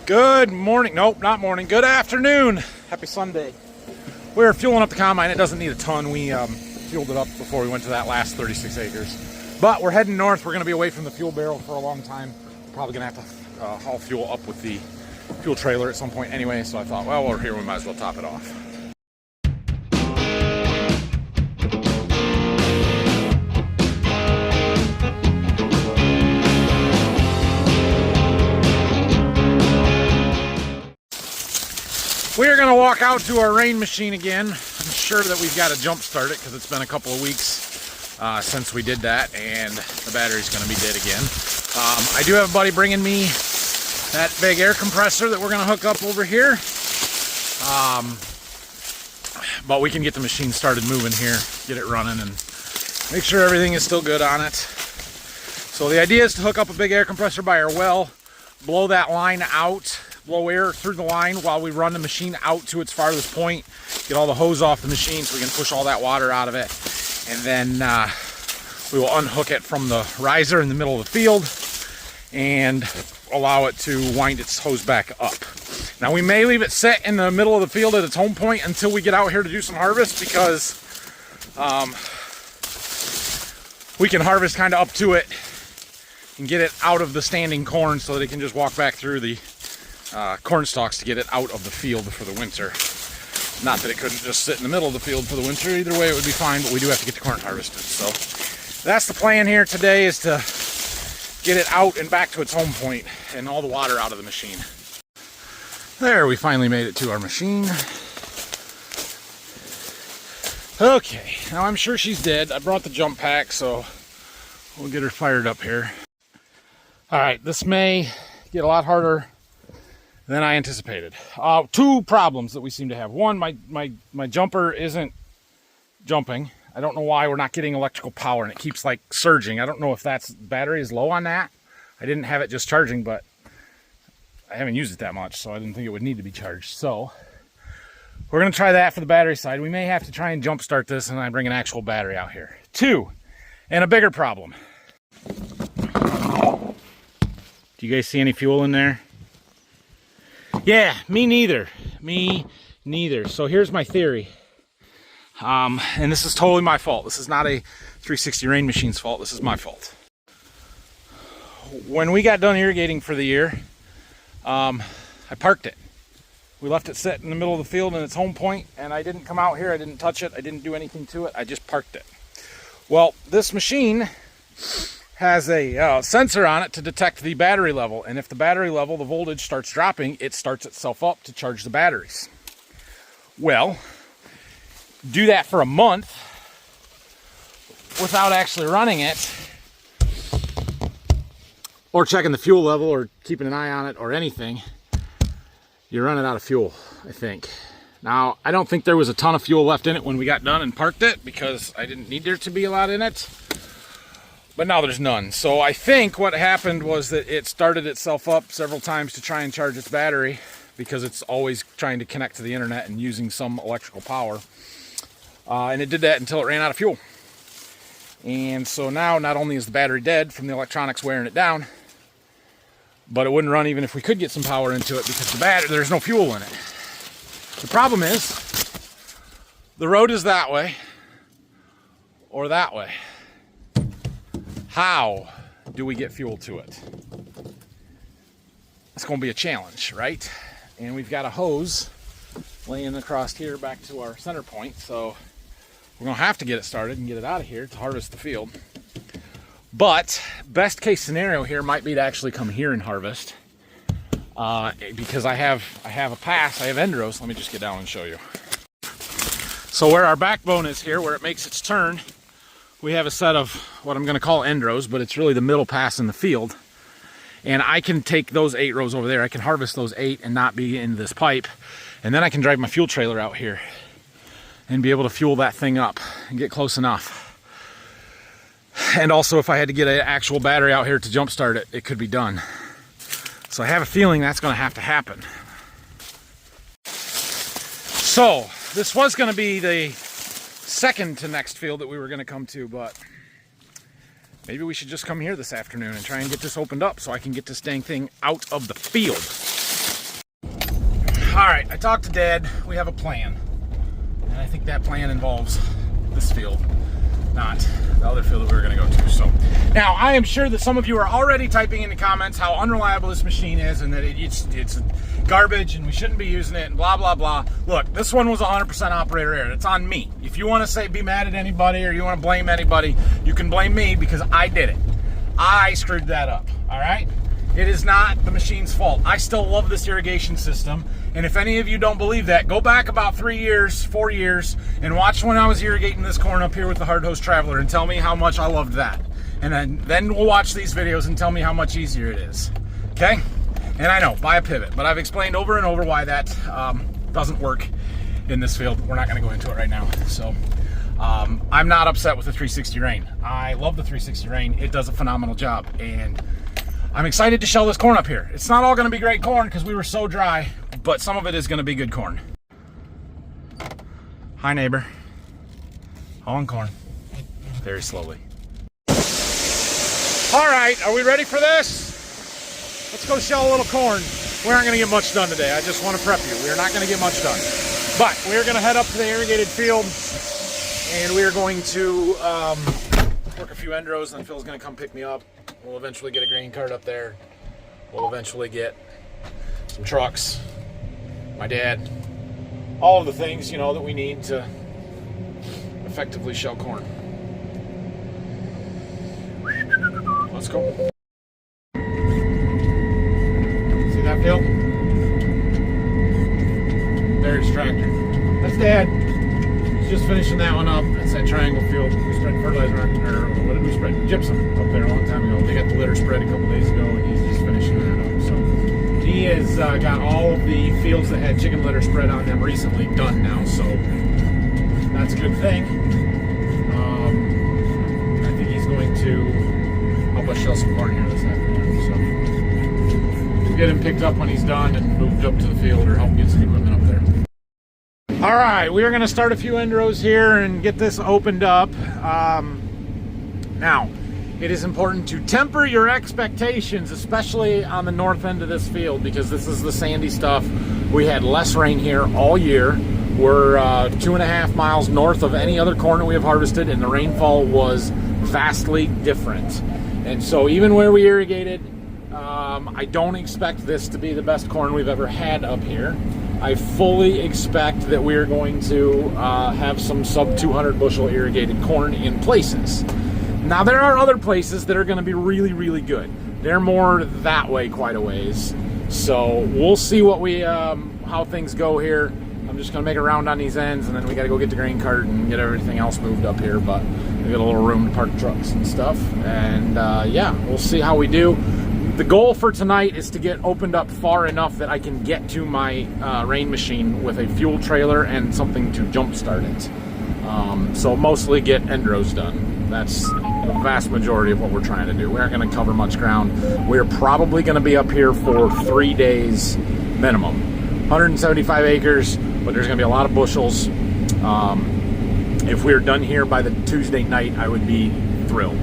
Good morning. Nope, not morning. Good afternoon. Happy Sunday. We're fueling up the combine. It doesn't need a ton. We fueled it up before we went to that last 36 acres. But we're heading north. We're going to be away from the fuel barrel for a long time. Probably going to have to haul fuel up with the fuel trailer at some point anyway. So I thought, well, we're here. We might as well top it off. We are going to walk out to our rain machine again. I'm sure that we've got to jump start it because it's been a couple of weeks since we did that, and the battery's going to be dead again. I do have a buddy bringing me that big air compressor that we're going to hook up over here. But we can get the machine started moving here, get it running, and make sure everything is still good on it. So the idea is to hook up a big air compressor by our well, blow that line out, blow air through the line while we run the machine out to its farthest point, get all the hose off the machine so we can push all that water out of it, and then we will unhook it from the riser in the middle of the field and allow it to wind its hose back up. Now we may leave it set in the middle of the field at its home point until we get out here to do some harvest, because we can harvest kind of up to it and get it out of the standing corn so that it can just walk back through the corn stalks to get it out of the field for the winter. Not that it couldn't just sit in the middle of the field for the winter. Either way it would be fine, but we do have to get the corn harvested. So that's the plan here today, is to get it out and back to its home point and all the water out of the machine. There, we finally made it to our machine. Okay, now I'm sure she's dead. I brought the jump pack, so we'll get her fired up here. All right, this may get a lot harder than I anticipated. Two problems that we seem to have. One, my jumper isn't jumping. I don't know why we're not getting electrical power, and it keeps like surging. I don't know if that's battery is low on that. I didn't have it just charging, but I haven't used it that much, so I didn't think it would need to be charged. So we're gonna try that for the battery side. We may have to try and jump start this and I bring an actual battery out here. Two, and a bigger problem. Do you guys see any fuel in there? Yeah, me neither. Me neither. So here's my theory. And this is totally my fault. This is not a 360 rain machine's fault. This is my fault. When we got done irrigating for the year, I parked it. We left it sit in the middle of the field in its home point, and I didn't come out here. I didn't touch it. I didn't do anything to it. I just parked it. Well, this machine has a sensor on it to detect the battery level, and if the battery level, the voltage starts dropping, it starts itself up to charge the batteries. Well, do that for a month without actually running it or checking the fuel level or keeping an eye on it or anything, you're running out of fuel, I think. Now, I don't think there was a ton of fuel left in it when we got done and parked it, because I didn't need there to be a lot in it. But now there's none. So I think what happened was that it started itself up several times to try and charge its battery, because it's always trying to connect to the internet and using some electrical power. And it did that until it ran out of fuel. And so now not only is the battery dead from the electronics wearing it down, but it wouldn't run even if we could get some power into it, because the battery, there's no fuel in it. The problem is, the road is that way or that way. How do we get fuel to it? It's going to be a challenge, right? And we've got a hose laying across here back to our center point, so we're going to have to get it started and get it out of here to harvest the field. But best case scenario here might be to actually come here and harvest, because I have a pass, I have end rows. Let me just get down and show you. So where our backbone is here, where it makes its turn, we have a set of what I'm going to call end rows, but it's really the middle pass in the field. And I can take those 8 rows over there. I can harvest those 8 and not be in this pipe. And then I can drive my fuel trailer out here and be able to fuel that thing up and get close enough. And also, if I had to get an actual battery out here to jump start it, it could be done. So I have a feeling that's going to have to happen. So this was going to be the second to next field that we were going to come to, but maybe we should just come here this afternoon and try and get this opened up so I can get this dang thing out of the field. right, I talked to Dad. We have a plan. And I think that plan involves this field, not the other field that we were going to go to. So now I am sure that some of you are already typing in the comments how unreliable this machine is and that it's garbage and we shouldn't be using it and blah, blah, blah. Look, this one was 100% operator error. It's on me. If you want to be mad at anybody or you want to blame anybody, you can blame me because I did it. I screwed that up, all right? It is not the machine's fault. I still love this irrigation system. And if any of you don't believe that, go back about 3 years, 4 years, and watch when I was irrigating this corn up here with the Hard Hose Traveler and tell me how much I loved that. And then we'll watch these videos and tell me how much easier it is, okay? And I know, buy a pivot, but I've explained over and over why that doesn't work in this field. We're not gonna go into it right now. So I'm not upset with the 360 Rain. I love the 360 Rain. It does a phenomenal job. And I'm excited to shell this corn up here. It's not all gonna be great corn because we were so dry, but some of it is gonna be good corn. Hi, neighbor. Hauling corn, very slowly. All right, are we ready for this? Let's go shell a little corn. We aren't gonna get much done today. I just wanna prep you. We are not gonna get much done. But we're gonna head up to the irrigated field and we are going to work a few end rows and then Phil's gonna come pick me up. We'll eventually get a grain cart up there. We'll eventually get some trucks, my dad, all of the things, you know, that we need to effectively shell corn. Let's go. See that field? There's tractor. That's Dad. He's just finishing that one up. That's that triangle field. We spread fertilizer on, or what did we spread? Gypsum up there a long time ago. They got the litter spread a couple days ago, and he's just finishing that up. So he has got all of the fields that had chicken litter spread on them recently done now. So that's a good thing. I think he's going to help us shell some corn here this afternoon. So we'll get him picked up when he's done and moved up to the field or help get some equipment up there. All right, we are going to start a few end rows here and get this opened up. Now, it is important to temper your expectations, especially on the north end of this field, because this is the sandy stuff. We had less rain here all year. We're 2.5 miles north of any other corn that we have harvested, and the rainfall was vastly different. And so even where we irrigated, I don't expect this to be the best corn we've ever had up here. I fully expect that we are going to have some sub 200 bushel irrigated corn in places. Now there are other places that are going to be really, really good. They're more that way quite a ways. So we'll see what we how things go here. I'm just going to make a round on these ends, and then we got to go get the grain cart and get everything else moved up here. But we got a little room to park trucks and stuff. And yeah, we'll see how we do. The goal for tonight is to get opened up far enough that I can get to my rain machine with a fuel trailer and something to jump start it. So mostly get end rows done. That's the vast majority of what we're trying to do. We aren't going to cover much ground. We're probably going to be up here for 3 days minimum. 175 acres, but there's going to be a lot of bushels. If we were done here by the Tuesday night, I would be thrilled.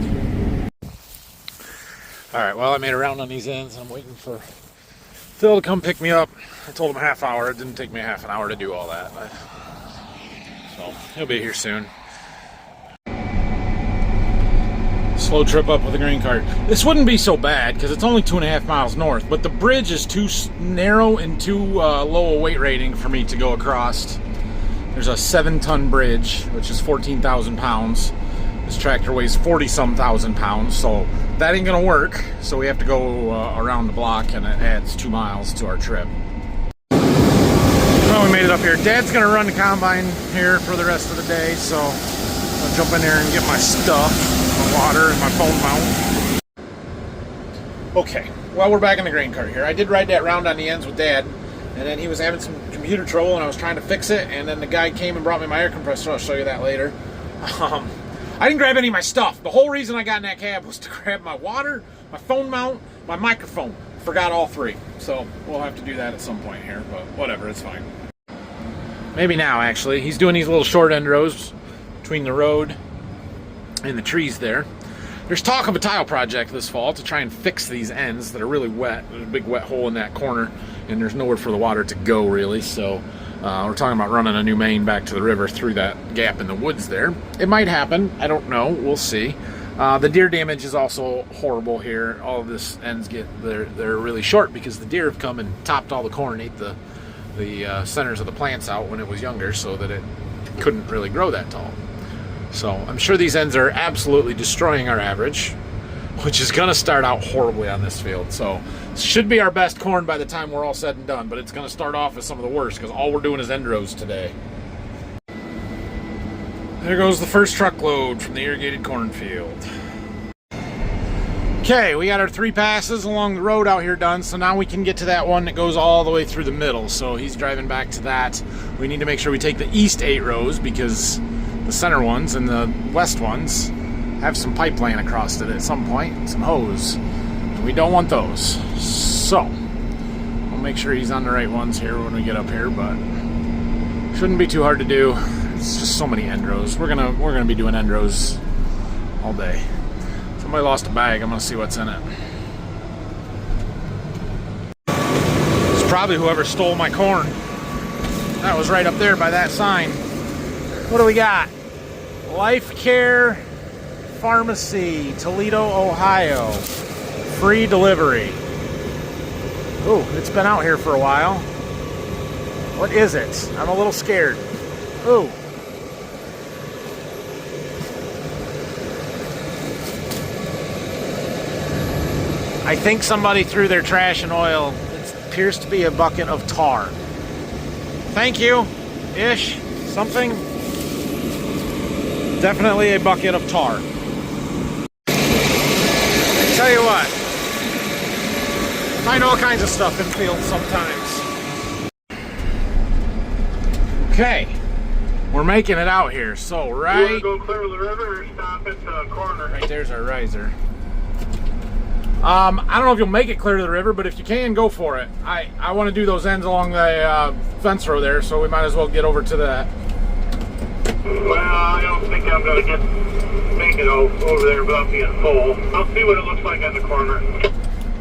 All right, well, I made a round on these ends. I'm waiting for Phil to come pick me up. I told him a half hour. It didn't take me a half an hour to do all that. So he'll be here soon. Slow trip up with the grain cart. This wouldn't be so bad because it's only 2.5 miles north, but the bridge is too narrow and too low a weight rating for me to go across. There's a 7-ton bridge, which is 14,000 pounds. This tractor weighs 40-some thousand pounds, so that ain't gonna work. So we have to go around the block, and it adds 2 miles to our trip. Well, we made it up here. Dad's gonna run the combine here for the rest of the day, so I'll jump in there and get my stuff, my water, and my phone mount. Okay, well, we're back in the grain cart here. I did ride that round on the ends with Dad, and then he was having some computer trouble, and I was trying to fix it, and then the guy came and brought me my air compressor. I'll show you that later. I didn't grab any of my stuff. The whole reason I got in that cab was to grab my water, my phone mount, my microphone. Forgot all 3. So we'll have to do that at some point here, but whatever, it's fine. Maybe now, actually. He's doing these little short end rows between the road and the trees there. There's talk of a tile project this fall to try and fix these ends that are really wet. There's a big wet hole in that corner. and there's nowhere for the water to go really, so we're talking about running a new main back to the river through that gap in the woods there. It might happen, I don't know, we'll see. The deer damage is also horrible here. All of this ends they're really short because the deer have come and topped all the corn, ate the centers of the plants out when it was younger, so that it couldn't really grow that tall. So I'm sure these ends are absolutely destroying our average, which is going to start out horribly on this field. So should be our best corn by the time we're all said and done, but it's going to start off as some of the worst because all we're doing is end rows today. There goes the first truckload from the irrigated cornfield. Okay, we got our 3 passes along the road out here done, so now we can get to that one that goes all the way through the middle. So he's driving back to that. We need to make sure we take the east 8 rows because the center ones and the west ones have some pipe laying across it at some point, some hose. And we don't want those. So we'll make sure he's on the right ones here when we get up here, but shouldn't be too hard to do. It's just so many end rows. We're gonna be doing end rows all day. Somebody lost a bag. I'm gonna see what's in it. It's probably whoever stole my corn. That was right up there by that sign. What do we got? Life Care Pharmacy, Toledo, Ohio. Free delivery. Ooh, it's been out here for a while. What is it? I'm a little scared. Ooh. I think somebody threw their trash and oil. It appears to be a bucket of tar. Thank you. Ish. Something. Definitely a bucket of tar. I tell you what. Find all kinds of stuff in fields sometimes. Okay. We're making it out here. So right. You want to go clear the river or stop at the corner? Right there's our riser. I don't know if you'll make it clear to the river, but if you can, go for it. I want to do those ends along the fence row there, so we might as well get over to that. Well, I don't think I'm going to make it over there without being full. I'll see what it looks like on the corner.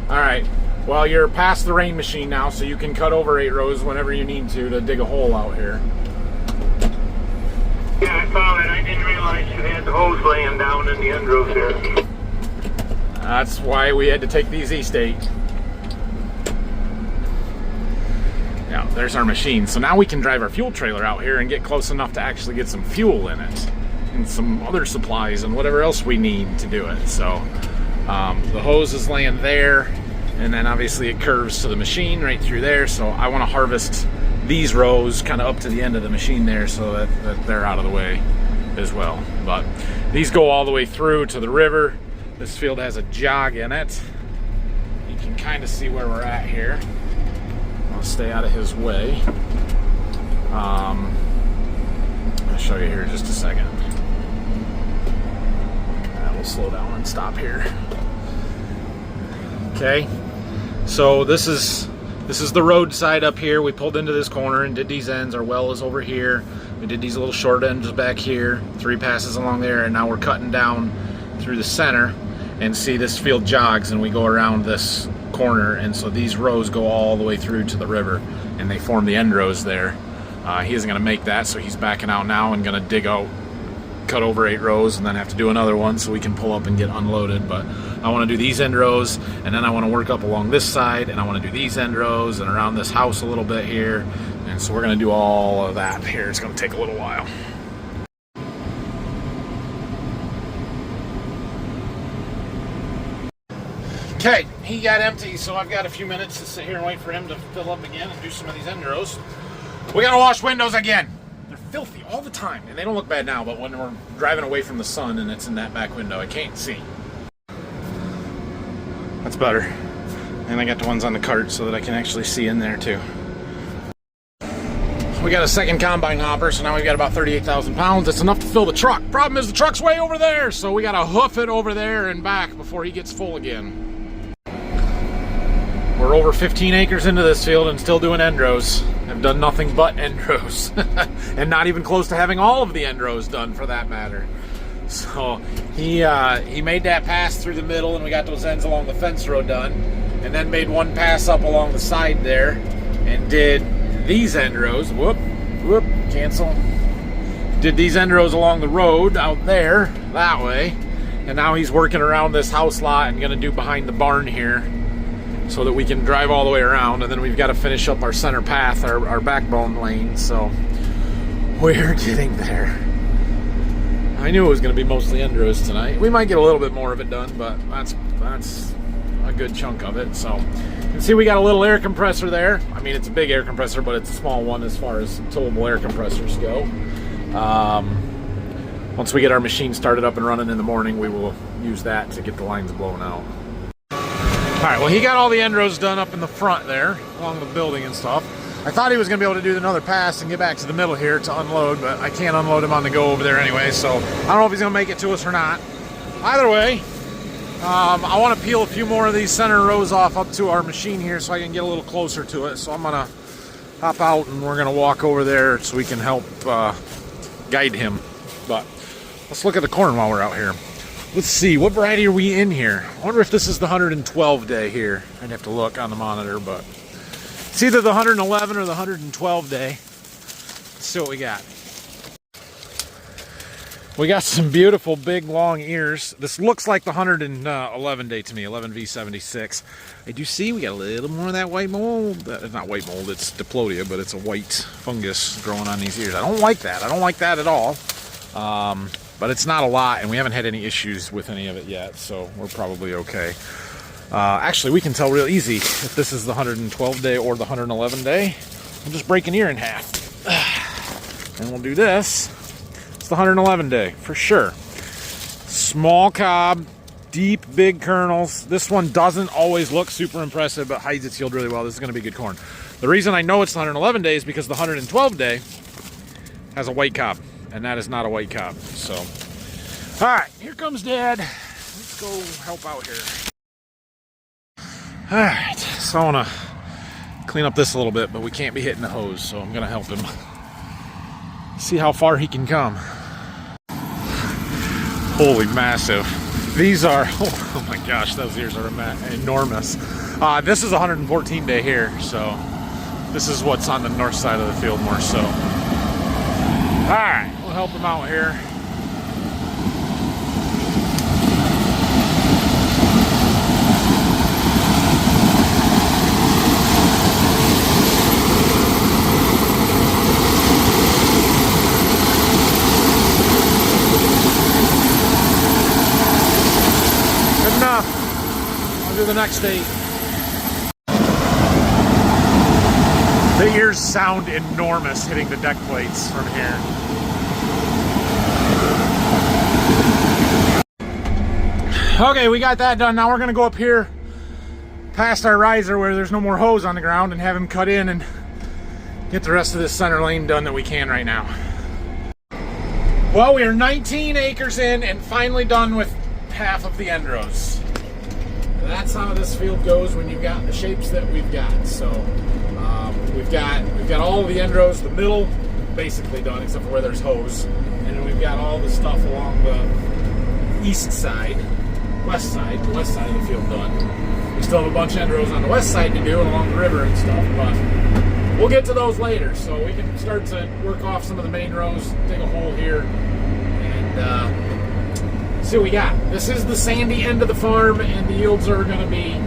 All right. Well, you're past the rain machine now, so you can cut over 8 rows whenever you need to dig a hole out here. Yeah, I saw that. I didn't realize you had the hose laying down in the end rows here. That's why we had to take these East 8. Yeah, there's our machine. So now we can drive our fuel trailer out here and get close enough to actually get some fuel in it. And some other supplies and whatever else we need to do it. So the hose is laying there. And then obviously it curves to the machine right through there. So I want to harvest these rows kind of up to the end of the machine there so that they're out of the way as well. But these go all the way through to the river. This field has a jog in it. You can kind of see where we're at here. I'll stay out of his way. I'll show you here in just a second. We'll slow down and stop here. Okay, so this is the roadside up here. We pulled into this corner and did these ends. Our well is over here. We did these little short ends back here. 3 passes along there, and now we're cutting down through the center. And see, this field jogs and we go around this corner, and so these rows go all the way through to the river and they form the end rows there. He isn't going to make that, so he's backing out now and going to dig out, cut over 8 rows, and then have to do another one so we can pull up and get unloaded. But I want to do these end rows, and then I want to work up along this side, and I want to do these end rows and around this house a little bit here. And so we're going to do all of that here. It's going to take a little while. Okay, he got empty, so I've got a few minutes to sit here and wait for him to fill up again and do some of these end rows. We gotta wash windows again. They're filthy all the time, and they don't look bad now, but when we're driving away from the sun and it's in that back window, I can't see. That's better. And I got the ones on the cart so that I can actually see in there too. We got a second combine hopper, so now we've got about 38,000 pounds. That's enough to fill the truck. Problem is the truck's way over there, so we gotta hoof it over there and back before he gets full again. We're over 15 acres into this field and still doing end rows. I've done nothing but end rows. And not even close to having all of the end rows done, for that matter. So he made that pass through the middle, and we got those ends along the fence row done. And then made one pass up along the side there. and did these end rows. Whoop, cancel. Did these end rows along the road out there, that way. And now he's working around this house lot and gonna do behind the barn here so that we can drive all the way around. And then we've got to finish up our center path, our backbone lane. So we're getting there. I knew it was gonna be mostly end rows tonight. We might get a little bit more of it done, but that's a good chunk of it. So you can see we got a little air compressor there. I mean, it's a big air compressor, but it's a small one as far as towable air compressors go. Once we get our machine started up and running in the morning, we will use that to get the lines blown out. All right, well, he got all the end rows done up in the front there, along the building and stuff. I thought he was gonna be able to do another pass and get back to the middle here to unload, but I can't unload him on the go over there anyway, so I don't know if he's gonna make it to us or not. Either way, I wanna peel a few more of these center rows off up to our machine here so I can get a little closer to it. So I'm gonna hop out and we're gonna walk over there so we can help guide him. But let's look at the corn while we're out here. Let's see, what variety are we in here? I wonder if this is the 112 day here. I'd have to look on the monitor, but it's either the 111 or the 112 day. Let's see what we got. We got some beautiful big long ears. This looks like the 111 day to me, 11V76. I do see we got a little more of that white mold. Not white mold, it's diplodia, but it's a white fungus growing on these ears. I don't like that. I don't like that at all. But it's not a lot, and we haven't had any issues with any of it yet, so we're probably okay. Actually, we can tell real easy if this is the 112 day or the 111 day. We'll just break an ear in half. And we'll do this. It's the 111 day, for sure. Small cob, deep, big kernels. This one doesn't always look super impressive, but hides its yield really well. This is gonna be good corn. The reason I know it's the 111 day is because the 112 day has a white cob. And that is not a white cob. So, all right, here comes Dad. Let's go help out here. All right, so I want to clean up this a little bit, but we can't be hitting the hose, so I'm gonna help him see how far he can come. Holy massive. These are, oh my gosh, those ears are enormous. This is 114 day here, so this is what's on the north side of the field more so. All right, we'll help him out here. Good enough. I'll do the next 8. The ears sound enormous hitting the deck plates from here. Okay, we got that done. Now we're gonna go up here past our riser where there's no more hose on the ground and have him cut in and get the rest of this center lane done that we can right now. Well, we are 19 acres in and finally done with half of the end rows. That's how this field goes when you've got the shapes that we've got. So we've got all of the end rows, the middle basically done except for where there's hose, and then we've got all the stuff along the east side, the west side of the field done. We still have a bunch of end rows on the west side to do and along the river and stuff, but we'll get to those later. So we can start to work off some of the main rows, dig a hole here, and see what we got. This is the sandy end of the farm, and the yields are going to be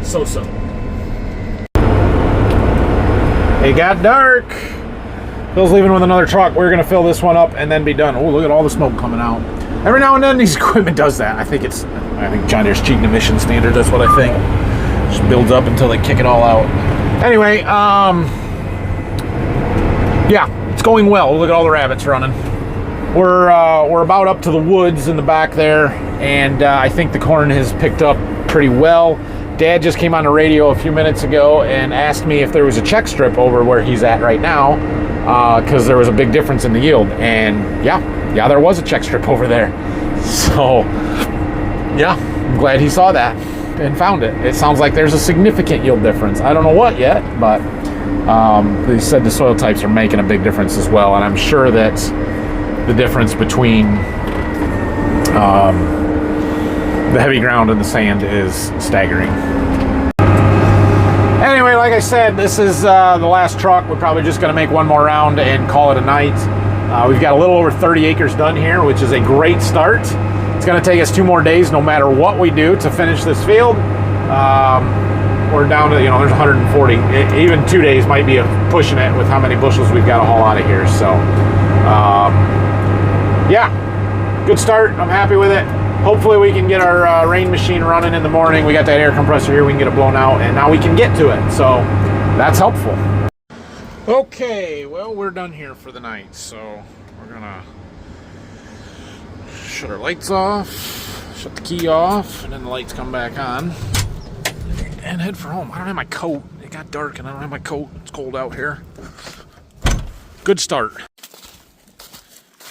so-so. It got dark. Phil's leaving with another truck. We're going to fill this one up and then be done. Oh, look at all the smoke coming out. Every now and then, these equipment does that. I think John Deere's cheating emission standard. That's what I think. Just builds up until they kick it all out. Anyway, yeah, it's going well. Look at all the rabbits running. We're about up to the woods in the back there, and I think the corn has picked up pretty well. Dad just came on the radio a few minutes ago and asked me if there was a check strip over where he's at right now, because there was a big difference in the yield. And yeah, there was a check strip over there. So yeah, I'm glad he saw that and found it. It sounds like there's a significant yield difference. I don't know what yet, but they said the soil types are making a big difference as well, and I'm sure that the difference between the heavy ground and the sand is staggering. Anyway, like like I said, this is the last truck. We're probably just going to make one more round and call it a night. We've got a little over 30 acres done here, which is a great start. It's going to take us 2 more days, no matter what we do, to finish this field. We're down to, there's 140. Even 2 days might be pushing it with how many bushels we've got to haul out of here. So, yeah, good start. I'm happy with it. Hopefully we can get our rain machine running in the morning. We got that air compressor here. We can get it blown out, and now we can get to it. So that's helpful. Okay, well, we're done here for the night. So we're going to shut our lights off, shut the key off, and then the lights come back on, and head for home. I don't have my coat. It got dark, and I don't have my coat. It's cold out here. Good start.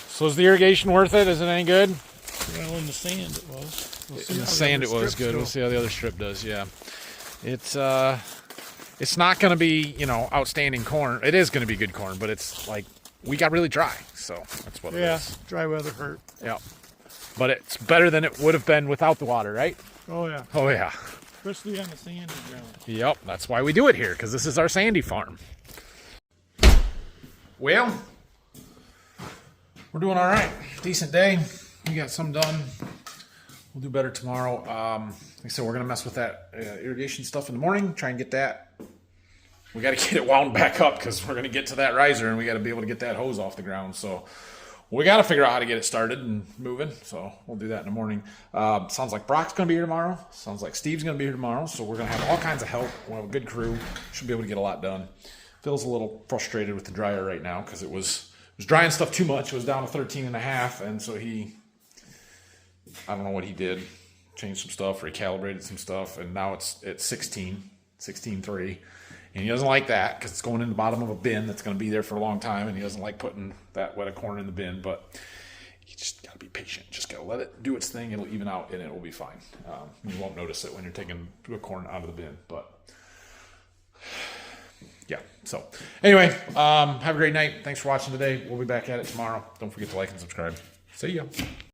So is the irrigation worth it? Is it any good? Well, in the sand it was. In the sand it was good. We'll see how the other strip does. Yeah, it's not going to be outstanding corn. It is going to be good corn, but it's like we got really dry, so that's what it is. Yeah, dry weather hurt. Yeah, but it's better than it would have been without the water, right? Oh yeah. Oh yeah. Especially on the sandy ground. Yep, that's why we do it here, because this is our sandy farm. Well, we're doing all right. Decent day. We got some done. We'll do better tomorrow. Like I said, we're going to mess with that irrigation stuff in the morning, try and get that. We got to get it wound back up because we're going to get to that riser and we got to be able to get that hose off the ground. So we got to figure out how to get it started and moving. So we'll do that in the morning. Sounds like Brock's going to be here tomorrow. Sounds like Steve's going to be here tomorrow. So we're going to have all kinds of help. We'll have a good crew. Should be able to get a lot done. Phil's a little frustrated with the dryer right now because it was drying stuff too much. It was down to 13.5, and so I don't know what he did, changed some stuff, recalibrated some stuff, and now it's at 16.3. And he doesn't like that because it's going in the bottom of a bin that's going to be there for a long time, and he doesn't like putting that wet of corn in the bin. But you just got to be patient. Just got to let it do its thing. It'll even out, and it will be fine. You won't notice it when you're taking the corn out of the bin. But yeah. So anyway, have a great night. Thanks for watching today. We'll be back at it tomorrow. Don't forget to like and subscribe. See ya.